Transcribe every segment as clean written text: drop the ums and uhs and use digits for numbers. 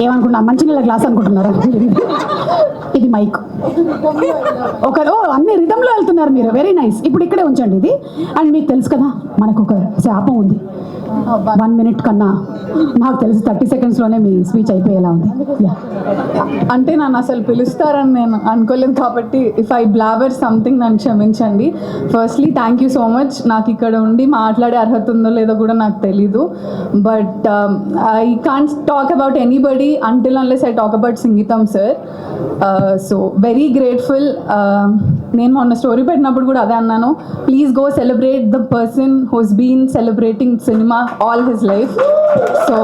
ఏమనుకున్నా మంచినీళ్ళ గ్లాస్ అనుకుంటున్నారా? ఇది మైక్. ఒకరు అన్ని రిధంలో వెళ్తున్నారు మీరు, వెరీ నైస్. ఇప్పుడు ఇక్కడే ఉంచండి ఇది. అండ్ మీకు తెలుసు కదా మనకు ఒక శాపం ఉంది, 1 minute కన్నా నాకు తెలిసి 30 secondsలోనే మీ స్పీచ్ అయిపోయేలా ఉంది. అంటే నన్ను అసలు పిలుస్తారని నేను అనుకోలేదు కాబట్టి ఇఫ్ ఐ బ్లాబర్ సంథింగ్ నన్ను క్షమించండి. Firstly thank you so much. నాకు ఇక్కడ ఉండి మాట్లాడే అర్హత ఉందో లేదో కూడా నాకు తెలీదు. But I can't talk about anybody until unless I talk about సంగీతం సార్. So very grateful. నేను మొన్న స్టోరీ పెట్టినప్పుడు కూడా అదే అన్నాను, please go celebrate the person who's been celebrating cinema all his life. So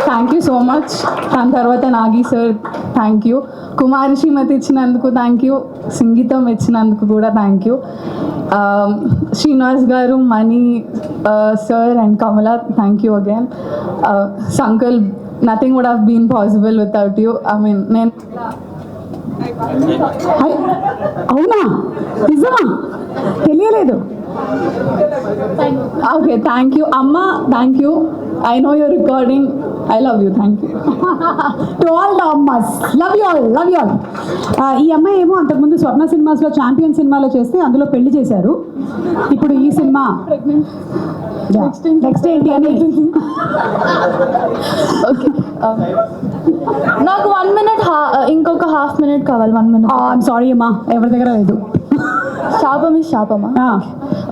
thank you so much. దాని తర్వాత Nagi sir thank you, Kumari Srimathi ఇచ్చినందుకు థ్యాంక్ యూ, సంగీతం ఇచ్చినందుకు కూడా thank you, Srinivas garu, Mani sir and Kamala thank you again. Sankal, nothing would have been possible without you. I mean నేను అవునా, నిజమా? తెలియలేదు. Okay thank you amma, thank you. I know your recording. I love you. Thank you to all the ammas. Love you all, love you all. ఈ అమ్మాయి ఏమో అంతకుముందు స్వర్ణ సినిమాస్లో champion సినిమాలో చేస్తే అందులో పెళ్లి చేశారు. ఇప్పుడు ఈ సినిమా నెక్స్ట్ ఏంటి అని. ఓకే నాకు 1 minute, ఇంకొక ½ minute కావాలి. 1 minute. ఐఎమ్ సారీ అమ్మా, ఎవరి దగ్గర లేదు. శాపమా?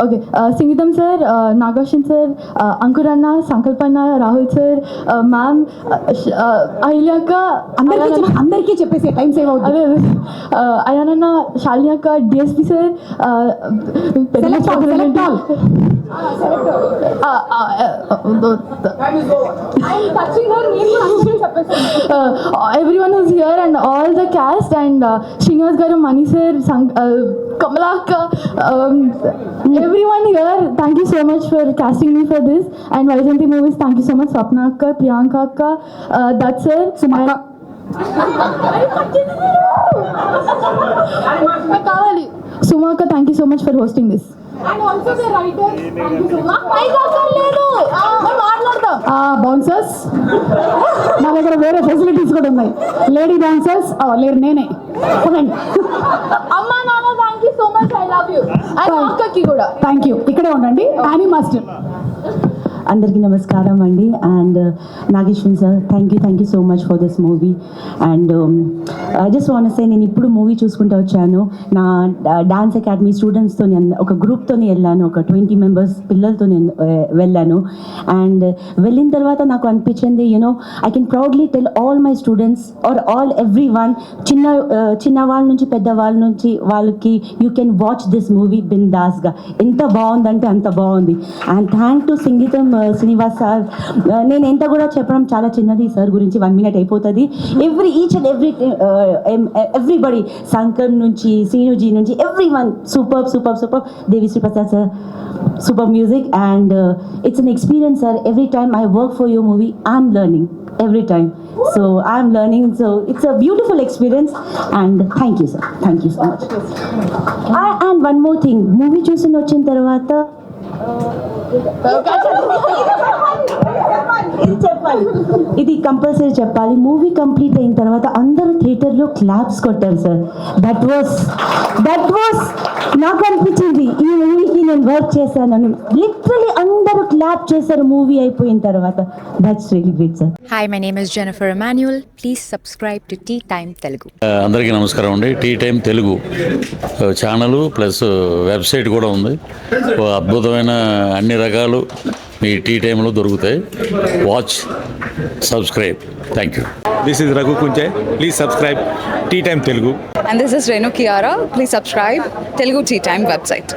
ఓకే. సంగీతం సార్, నాగార్జున సార్, అంకుర్ అన్న, సంకల్ప్ అన్న, రాహుల్ సార్, మ్యామ్, అహిల్యక్క, అందరికీ చెప్పేసి టైం సేవ్ అవుతుంది. అదే అయానన్న, శాలిని అక్క, DSP sir, everyone who's here and all the cast and Srinivas garu, Mani sir, Kamala akka, everyone here, thank you so much for casting me for this. And Vaijanti Movies, thank you so much. Swapna akka, Priyanka akka, Dutt sir, Sumaka kavali, Sumaka, thank you so much for hosting this. And also the writer, thank you so much. Bouncers నా దగ్గర వేరే facilities కూడా ఉన్నాయి. Lady bouncers లేరు, నేనే. అమ్మ నాన్న, thank you so much. I love you. And అక్కకి కూడా థ్యాంక్ యూ. ఇక్కడే ఉండండి. Annie master. అందరికీ నమస్కారం అండి. And Nageshwan sir, thank you so much for this movie. And I just want say, నేను ఇప్పుడు మూవీ చూసుకుంటూ వచ్చాను. నా డాన్స్ అకాడమీ స్టూడెంట్స్తో ఒక గ్రూప్తో వెళ్ళాను, ఒక 20 members పిల్లలతో నేను వెళ్ళాను. అండ్ వెళ్ళిన తర్వాత నాకు అనిపించింది, you know I can proudly tell all my students are everyone, చిన్న వాళ్ళ నుంచి పెద్ద వాళ్ళ నుంచి వాళ్ళకి, you can watch this movie బిందాస్గా. ఎంత బాగుందంటే అంత బాగుంది. అండ్ థ్యాంక్ టు సంగీతం శ్రీనివాస్ సార్. నేను ఎంత కూడా చెప్పడం చాలా చిన్నది సార్ గురించి, 1 minute అయిపోతుంది. ఈచ్ అండ్ ఎవ్రీబడి, శంకర్ నుంచి, శ్రీనుజీ నుంచి, every one super. Devi Sri Prasad sir, super music. And it's an experience sir. Every time I work for your movie, I'm learning every time. So I'm learning. So it's a beautiful experience. And thank you sir. Thank you so much. And one more thing, movie చూసిన వచ్చిన తర్వాత ఇది compulsory చెప్పాలి. Movie complete అయిన తర్వాత అందరూ థియేటర్లో claps కొట్టారు సార్. దట్ వాస్ నాకు అనిపించింది, ఈ మూవీకి నేను వర్క్ చేశానని. లిటరలీ అందరూ క్లాప్ చేశారు మూవీ అయిపోయిన తర్వాత. That's really great sir. Hi, my name is Jennifer Emmanuel. Please subscribe to tea time Telugu. అందరికీ నమస్కారం అండి. Tea time Telugu channel plus website కూడా ఉంది. అద్భుతమైన అన్ని రకాలు మీ టీ టైంలో దొరుకుతాయి. Watch, subscribe. Thank you. This is Raghu Kunche. Please subscribe Tea Time Telugu. And this is Renu Kiara. Please subscribe Telugu Tea Time website.